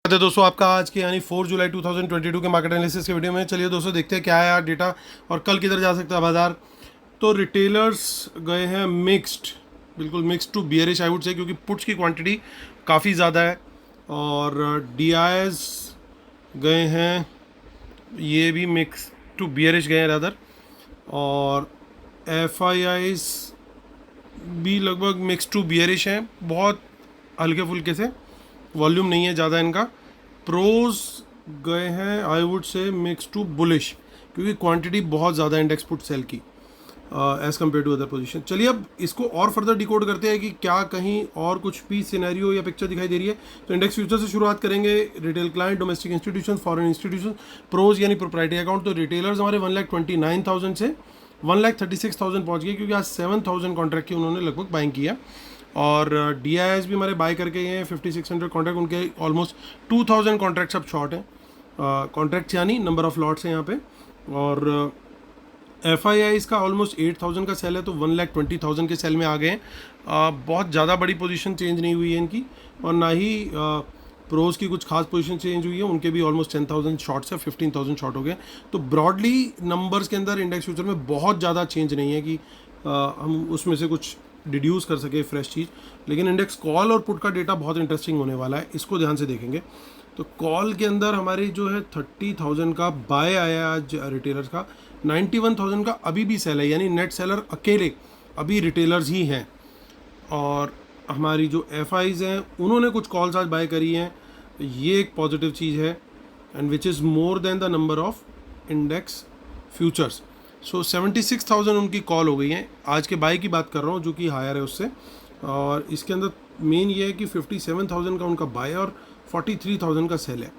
है दोस्तों आपका आज के यानी 4 जुलाई 2022 के मार्केट एनालिसिस के वीडियो में। चलिए दोस्तों देखते हैं क्या है यार डेटा और कल किधर जा सकता है बाजार। तो रिटेलर्स गए हैं मिक्स्ड, बिल्कुल mixed to bearish I would say, क्योंकि पुट्स की क्वांटिटी काफ़ी ज़्यादा है और डीआईएस गए हैं, ये भी मिक्स टू बियरिश गए हैं रादर, और एफआईआईस भी लगभग मिक्स टू बियरिश हैं, बहुत हल्के फुल्के से, वॉल्यूम नहीं है ज़्यादा इनका। प्रोज गए हैं I would say mix to bullish, क्योंकि क्वांटिटी बहुत ज़्यादा इंडेक्स पुट सेल की as compare to other position. चलिए अब इसको और फर्दर डिकोड करते हैं कि क्या कहीं और कुछ भी सिनेरियो या पिक्चर दिखाई दे रही है। तो इंडेक्स फ्यूचर से शुरुआत करेंगे। Retail client, domestic institution, foreign institution, pros यानी प्रोप्राइटरी अकाउंट। तो रिटेलर्स हमारे 1,29,000 से 1,36,000 पहुँच गए, क्योंकि आज 7,000 कॉन्ट्रैक्ट की उन्होंने लगभग बाइंग किया। और डीआईएस भी हमारे बाय करके हैं 5,600 कॉन्ट्रैक्ट, उनके ऑलमोस्ट 2,000 कॉन्ट्रैक्ट्स अब शॉर्ट हैं, कॉन्ट्रैक्ट्स यानी नंबर ऑफ लॉट्स हैं यहाँ पे। और एफ आई आई इसका ऑलमोस्ट 8,000 का सेल है, तो 1,20,000 के सेल में आ गए हैं। बहुत ज़्यादा बड़ी पोजीशन चेंज नहीं हुई है इनकी, और ना ही प्रोज की कुछ खास पोजीशन चेंज हुई है, उनके भी ऑलमोस्ट 10,000 शॉर्ट्स है, 15,000 शॉर्ट हो गए। तो ब्रॉडली नंबर्स के अंदर इंडेक्स फ्यूचर में बहुत ज़्यादा चेंज नहीं है कि हम उसमें से कुछ डिड्यूस कर सके फ्रेश चीज़। लेकिन इंडेक्स कॉल और पुट का डेटा बहुत इंटरेस्टिंग होने वाला है, इसको ध्यान से देखेंगे। तो कॉल के अंदर हमारी जो है 30,000 का बाय आया आज रिटेलर्स का, 91,000 का अभी भी सेल है, यानी नेट सेलर अकेले अभी रिटेलर्स ही हैं। और हमारी जो एफ आईज हैं उन्होंने कुछ कॉल्स आज बाय करी हैं, ये एक पॉजिटिव चीज़ है, and which is more than the number of index futures. So 76,000 उनकी कॉल हो गई है। आज के बाय की बात कर रहा हूँ, जो कि हायर है उससे। और इसके अंदर मेन ये है कि 57,000 का उनका बाय और 43,000 का सेल है।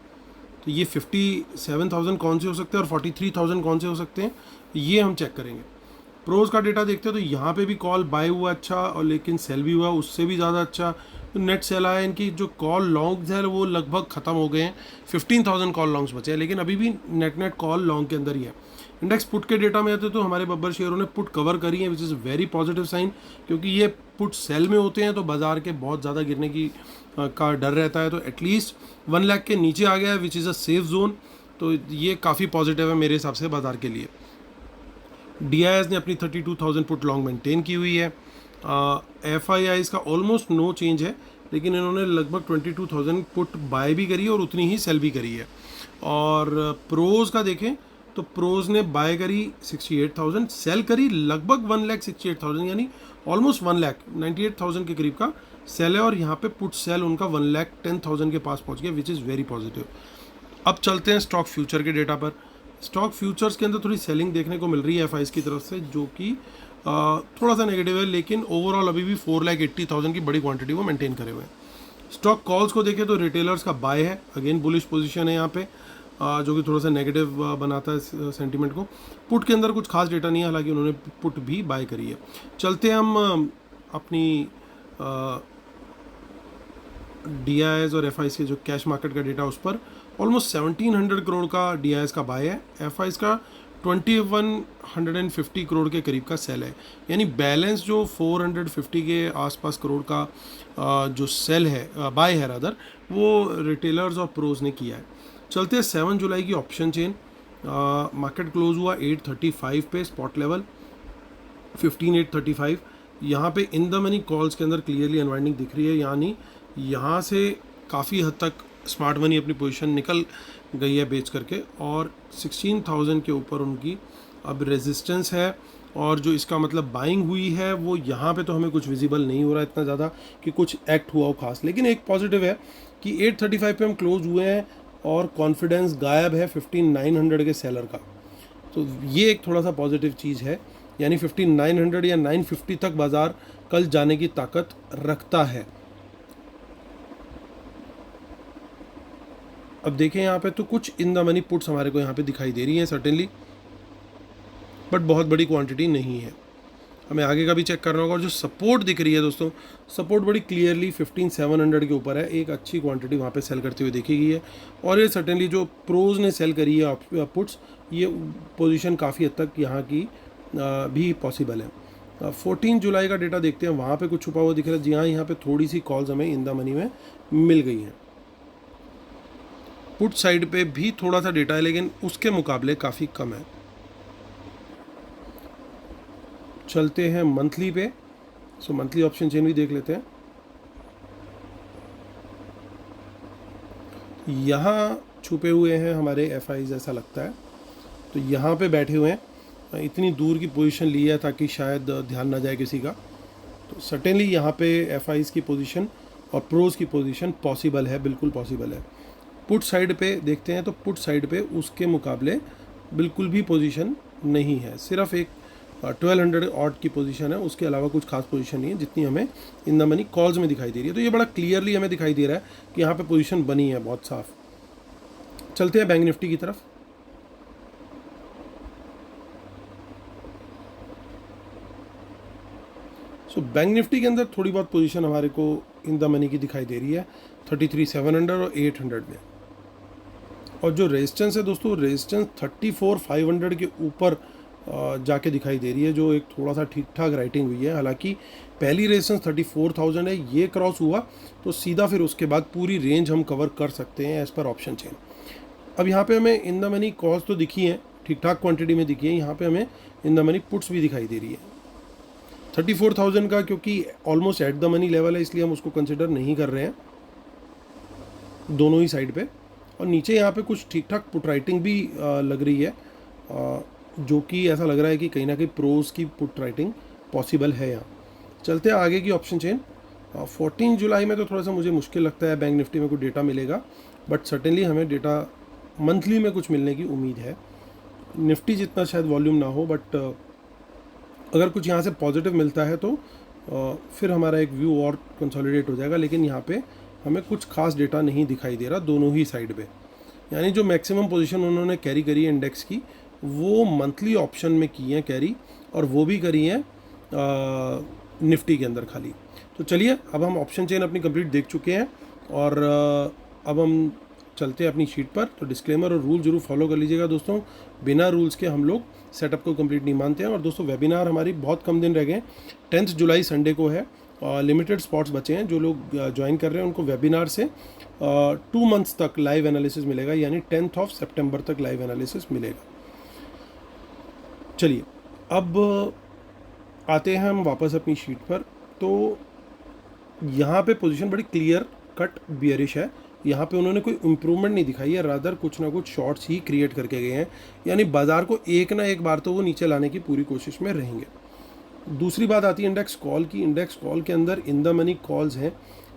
तो ये 57,000 कौन से हो सकते हैं और 43,000 कौन से हो सकते हैं, ये हम चेक करेंगे। प्रोज का डेटा देखते हैं तो यहाँ पे भी कॉल बाय हुआ अच्छा, और लेकिन सेल भी हुआ उससे भी ज़्यादा अच्छा। तो नेट सेल आया, इनकी जो कॉल लॉन्ग्स है वो लगभग ख़त्म हो गए हैं, 15,000 कॉल लॉन्ग्स बचे हैं, लेकिन अभी भी नेट कॉल लॉन्ग के अंदर ही है। इंडेक्स पुट के डेटा में आते तो हमारे बब्बर शेयरों ने पुट कवर करी है, which is very positive sign, क्योंकि ये पुट सेल में होते हैं तो बाजार के बहुत ज़्यादा गिरने की का डर रहता है। तो एटलीस्ट 1 लाख के नीचे आ गया है, which is a safe zone. तो ये काफ़ी पॉजिटिव है मेरे हिसाब से बाजार के लिए। डीआईएस ने अपनी 32,000 पुट लॉन्ग मेंटेन की हुई है। एफ आई आई का ऑलमोस्ट नो चेंज है, लेकिन इन्होंने लगभग 22,000 पुट बाय भी करी है और उतनी ही सेल भी करी है। और प्रोज का देखें तो प्रोज ने बाय करी 68,000, सेल करी लगभग 1,68,000, यानी ऑलमोस्ट 1,98,000 के करीब का सेल है। और यहाँ पे पुट सेल उनका 1,10,000 के पास पहुँच गया, विच इज़ वेरी पॉजिटिव। अब चलते हैं स्टॉक फ्यूचर के डेटा पर। स्टॉक फ्यूचर्स के अंदर थोड़ी सेलिंग देखने को मिल रही है एफ की तरफ से, जो कि थोड़ा सा नेगेटिव है, लेकिन ओवरऑल अभी भी 4,80,000 की बड़ी क्वांटिटी वो मेंटेन करे हुए हैं। स्टॉक कॉल्स को देखें तो रिटेलर्स का बाय है, अगेन बुलिश पोजीशन है यहाँ पे, जो कि थोड़ा सा नेगेटिव बनाता है सेंटीमेंट को। पुट के अंदर कुछ खास डेटा नहीं है, हालांकि उन्होंने पुट भी बाय करी है। चलते हैं हम अपनी डीआईएस और एफआईएस के जो कैश मार्केट का डेटा, उस पर ऑलमोस्ट 1,700 करोड़ का डीआईएस का बाय है, एफआईएस का 2,150 करोड़ के करीब का सेल है, यानी बैलेंस जो 450 के आसपास करोड़ का जो सेल है, बाय है रादर, वो रिटेलर्स और प्रोज ने किया है। चलते हैं 7 जुलाई की ऑप्शन चेन। मार्केट क्लोज हुआ 835 पे, स्पॉट लेवल 15,835। यहाँ पे इन द मनी कॉल्स के अंदर क्लियरली अनवाइंडिंग दिख रही है, यानी यहाँ से काफ़ी हद तक स्मार्ट मनी अपनी पोजीशन निकल गई है बेच करके, और 16,000 के ऊपर उनकी अब रेजिस्टेंस है। और जो इसका मतलब बाइंग हुई है वो यहाँ पे तो हमें कुछ विजिबल नहीं हो रहा है इतना ज़्यादा कि कुछ एक्ट हुआ हो खास, लेकिन एक पॉजिटिव है कि 835 पे हम क्लोज हुए हैं और कॉन्फिडेंस गायब है 15,900 के सेलर का। तो ये एक थोड़ा सा पॉजिटिव चीज़ है, यानी 15,900 या 950 तक बाज़ार कल जाने की ताकत रखता है। अब देखें यहाँ पे तो कुछ इन द मनी पुट्स हमारे को यहाँ पे दिखाई दे रही हैं सर्टेनली, बट बहुत बड़ी क्वांटिटी नहीं है। हमें आगे का भी चेक करना होगा। और जो सपोर्ट दिख रही है दोस्तों, सपोर्ट बड़ी क्लियरली 15,700 के ऊपर है, एक अच्छी क्वांटिटी वहाँ पे सेल करते हुए देखी गई है। और ये सर्टेनली जो प्रोज ने सेल करी है पुट्स, ये पोजीशन काफ़ी हद तक यहाँ की भी पॉसिबल है। 14 जुलाई का डेटा देखते हैं, वहाँ पे कुछ छुपा हुआ दिख रहा है। जी हाँ, यहाँ पे थोड़ी सी कॉल्स हमें इन द मनी में मिल गई हैं। पुट साइड पे भी थोड़ा सा डेटा है लेकिन उसके मुकाबले काफ़ी कम है। चलते हैं मंथली पे। सो मंथली ऑप्शन चेन भी देख लेते हैं। यहाँ छुपे हुए हैं हमारे एफ आईज ऐसा लगता है, तो यहाँ पे बैठे हुए हैं। इतनी दूर की पोजीशन ली है ताकि शायद ध्यान ना जाए किसी का। तो सर्टेनली यहाँ पे एफ आईज की पोजीशन और प्रोज की पोजीशन पॉसिबल है, बिल्कुल पॉसिबल है। पुट साइड पे देखते हैं तो पुट साइड पे उसके मुकाबले बिल्कुल भी पोजीशन नहीं है, सिर्फ एक 1200 ऑड की पोजीशन है, उसके अलावा कुछ खास पोजीशन नहीं है जितनी हमें इन द मनी कॉल्स में दिखाई दे रही है। तो ये बड़ा क्लियरली हमें दिखाई दे रहा है कि यहाँ पे पोजीशन बनी है बहुत साफ। चलते हैं बैंक निफ्टी की तरफ। सो बैंक निफ्टी के अंदर थोड़ी बहुत पोजीशन हमारे को इन द मनी की दिखाई दे रही है 33,700 और 800 में। और जो रेजिस्टेंस है दोस्तों, रेजिस्टेंस 34,500 के ऊपर जाके दिखाई दे रही है, जो एक थोड़ा सा ठीक ठाक राइटिंग हुई है। हालांकि पहली रेजिस्टेंस 34,000 है, ये क्रॉस हुआ तो सीधा फिर उसके बाद पूरी रेंज हम कवर कर सकते हैं एज पर ऑप्शन चेन। अब यहाँ पे हमें इन द मनी कॉल्स तो दिखी हैं, ठीक ठाक क्वांटिटी में दिखी है। यहाँ पे हमें इन द मनी पुट्स भी दिखाई दे रही है 34,000 का, क्योंकि almost at the money level है इसलिए हम उसको कंसिडर नहीं कर रहे हैं दोनों ही साइड पे। और नीचे यहाँ पे कुछ ठीक ठाक पुट राइटिंग भी लग रही है, जो कि ऐसा लग रहा है कि कहीं ना कहीं प्रोज की पुट राइटिंग पॉसिबल है यहाँ। चलते हैं आगे की ऑप्शन चेन। 14 जुलाई में तो थोड़ा सा मुझे मुश्किल लगता है बैंक निफ्टी में कुछ डेटा मिलेगा, बट सर्टेनली हमें डेटा मंथली में कुछ मिलने की उम्मीद है। निफ्टी जितना शायद वॉल्यूम ना हो, बट अगर कुछ यहाँ से पॉजिटिव मिलता है तो फिर हमारा एक व्यू और कंसोलिडेट हो जाएगा। लेकिन यहाँ पे हमें कुछ खास डेटा नहीं दिखाई दे रहा दोनों ही साइड पे। यानी जो मैक्सिमम पोजीशन उन्होंने कैरी करी है इंडेक्स की, वो मंथली ऑप्शन में की है कैरी, और वो भी करी है निफ्टी के अंदर खाली। तो चलिए, अब हम ऑप्शन चेन अपनी कंप्लीट देख चुके हैं और अब हम चलते हैं अपनी शीट पर। तो डिस्क्लेमर और रूल जरूर फॉलो कर लीजिएगा दोस्तों, बिना रूल्स के हम लोग सेटअप को कंप्लीट नहीं मानते हैं। और दोस्तों वेबिनार हमारी बहुत कम दिन रह गए, 10 जुलाई संडे को है, लिमिटेड स्पॉट्स बचे हैं। जो लोग ज्वाइन कर रहे हैं उनको वेबिनार से 2 मंथ्स तक लाइव एनालिसिस मिलेगा, यानी 10 सितंबर तक लाइव एनालिसिस मिलेगा। चलिए, अब आते हैं हम वापस अपनी शीट पर। तो यहाँ पे पोजीशन बड़ी क्लियर कट बियरिश है। यहाँ पे उन्होंने कोई इम्प्रूवमेंट नहीं दिखाई है, रादर कुछ ना कुछ शॉर्ट्स ही क्रिएट करके गए हैं, यानी बाजार को एक ना एक बार तो वो नीचे लाने की पूरी कोशिश में रहेंगे। दूसरी बात आती है इंडेक्स कॉल की। इंडेक्स कॉल के अंदर इन द मनी कॉल्स हैं,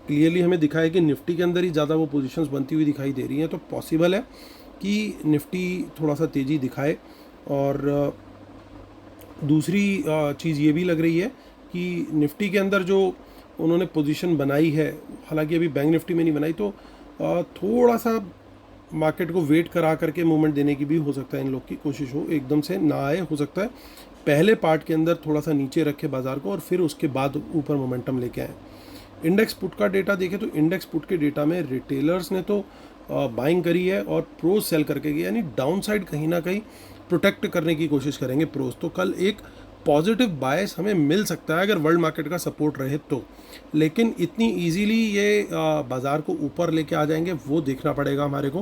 क्लियरली हमें दिखा है कि निफ्टी के अंदर ही ज़्यादा वो पोजीशंस बनती हुई दिखाई दे रही हैं। तो पॉसिबल है कि निफ्टी थोड़ा सा तेज़ी दिखाए। और दूसरी चीज़ ये भी लग रही है कि निफ्टी के अंदर जो उन्होंने पोजीशन बनाई है, हालांकि अभी बैंक निफ्टी में नहीं बनाई, तो थोड़ा सा मार्केट को वेट करा करके मूवमेंट देने की भी हो सकता है इन लोग की कोशिश हो, एकदम से ना आए। हो सकता है पहले पार्ट के अंदर थोड़ा सा नीचे रखे बाजार को और फिर उसके बाद ऊपर मोमेंटम लेके आए। इंडेक्स पुट का डेटा देखें तो इंडेक्स पुट के डेटा में रिटेलर्स ने तो बाइंग करी है और प्रोज सेल करके गए, यानी डाउन साइड कहीं ना कहीं प्रोटेक्ट करने की कोशिश करेंगे प्रोज। तो कल एक पॉजिटिव बायस हमें मिल सकता है अगर वर्ल्ड मार्केट का सपोर्ट रहे तो, लेकिन इतनी इजीली ये बाज़ार को ऊपर लेके आ जाएंगे वो देखना पड़ेगा हमारे को,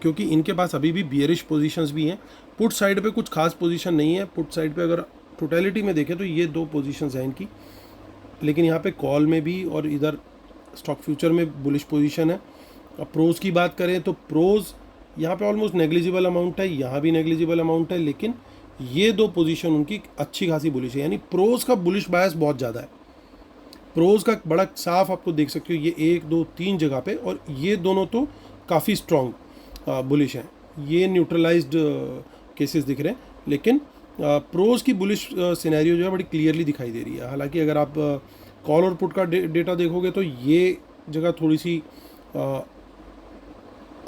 क्योंकि इनके पास अभी भी बियरिश पोजीशंस भी हैं। पुट साइड पे कुछ खास पोजीशन नहीं है। पुट साइड पे अगर टोटलिटी में देखें तो ये 2 पोजीशंस हैं इनकी, लेकिन यहाँ पे कॉल में भी और इधर स्टॉक फ्यूचर में बुलिश पोजीशन है। अब प्रोज की बात करें तो प्रोज यहाँ पे ऑलमोस्ट नेग्लिजिबल अमाउंट है, यहाँ भी नेग्लिजिबल अमाउंट है, लेकिन ये 2 पोजीशन उनकी अच्छी खासी बुलिश है, यानी प्रोज का बुलिश बायस बहुत ज़्यादा है। प्रोज का बड़ा साफ आपको देख सकते हो, ये 1 2 3 जगह पे, और ये दोनों तो काफ़ी स्ट्रॉन्ग बुलिश हैं। ये न्यूट्रलाइज्ड केसेस दिख रहे हैं, लेकिन प्रोज की बुलिश सिनेरियो जो है बड़ी क्लियरली दिखाई दे रही है। हालांकि अगर आप कॉल और पुट का डेटा देखोगे तो ये जगह थोड़ी सी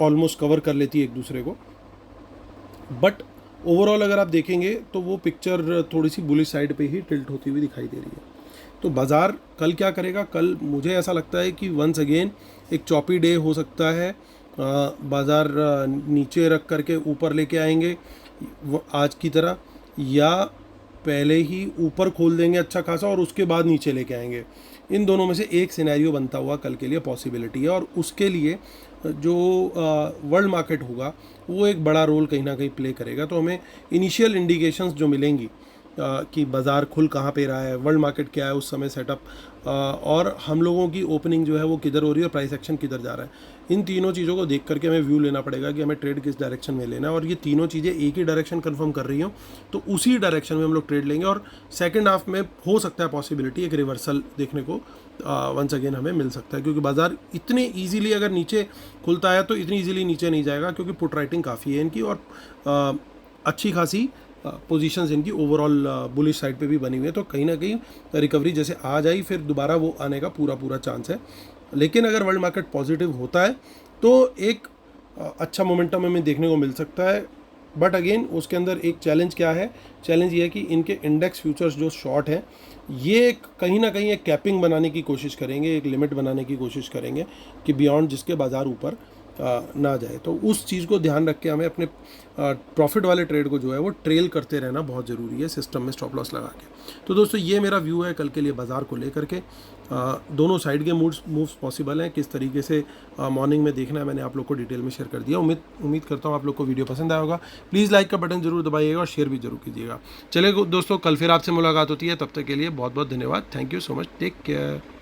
ऑलमोस्ट कवर कर लेती है एक दूसरे को, बट ओवरऑल अगर आप देखेंगे तो वो पिक्चर थोड़ी सी बुलिश साइड पे ही टिल्ट होती हुई दिखाई दे रही है। तो बाज़ार कल क्या करेगा? कल मुझे ऐसा लगता है कि वंस अगेन एक चॉपी डे हो सकता है। बाज़ार नीचे रख करके ऊपर लेके आएंगे आज की तरह, या पहले ही ऊपर खोल देंगे अच्छा खासा और उसके बाद नीचे लेके आएंगे। इन दोनों में से एक सिनेरियो बनता हुआ कल के लिए पॉसिबिलिटी है, और उसके लिए जो वर्ल्ड मार्केट होगा वो एक बड़ा रोल कहीं ना कहीं प्ले करेगा। तो हमें इनिशियल इंडिकेशंस जो मिलेंगी कि बाज़ार खुल कहाँ पे रहा है, वर्ल्ड मार्केट क्या है उस समय सेटअप, और हम लोगों की ओपनिंग जो है वो किधर हो रही है और प्राइस एक्शन किधर जा रहा है, इन तीनों चीज़ों को देख करके हमें व्यू लेना पड़ेगा कि हमें ट्रेड किस डायरेक्शन में लेना है। और ये तीनों चीज़ें एक ही डायरेक्शन कंफर्म कर रही हो तो उसी डायरेक्शन में हम लोग ट्रेड लेंगे। और सेकेंड हाफ में हो सकता है पॉसिबिलिटी एक रिवर्सल देखने को वंस अगेन हमें मिल सकता है, क्योंकि बाज़ार इतने ईजिली अगर नीचे खुलता है तो इतनी ईजिली नीचे नहीं जाएगा, क्योंकि पुट राइटिंग काफ़ी है इनकी और अच्छी खासी पोजीशंस इनकी ओवरऑल बुलिश साइड पे भी बनी हुई है। तो कहीं ना कहीं रिकवरी जैसे आ जाए फिर दोबारा वो आने का पूरा चांस है। लेकिन अगर वर्ल्ड मार्केट पॉजिटिव होता है तो एक अच्छा मोमेंटम हमें देखने को मिल सकता है। बट अगेन उसके अंदर एक चैलेंज क्या है, चैलेंज ये है कि इनके इंडेक्स फ्यूचर्स जो शॉर्ट हैं ये कहीं ना कहीं एक कैपिंग बनाने की कोशिश करेंगे, एक लिमिट बनाने की कोशिश करेंगे कि बियॉन्ड जिसके बाज़ार ऊपर ना जाए। तो उस चीज़ को ध्यान रख के हमें अपने प्रॉफिट वाले ट्रेड को जो है वो ट्रेल करते रहना बहुत ज़रूरी है सिस्टम में स्टॉप लॉस लगा के। तो दोस्तों ये मेरा व्यू है कल के लिए बाज़ार को लेकर के। दोनों साइड के मूव्स पॉसिबल हैं, किस तरीके से मॉर्निंग में देखना है मैंने आप लोग को डिटेल में शेयर कर दिया। उम्मीद करता हूँ आप लोग को वीडियो पसंद आया होगा। प्लीज़ लाइक का बटन जरूर दबाइएगा और शेयर भी जरूर कीजिएगा। चलिए दोस्तों, कल फिर आपसे मुलाकात होती है, तब तक के लिए बहुत बहुत धन्यवाद। Thank you so much, take care.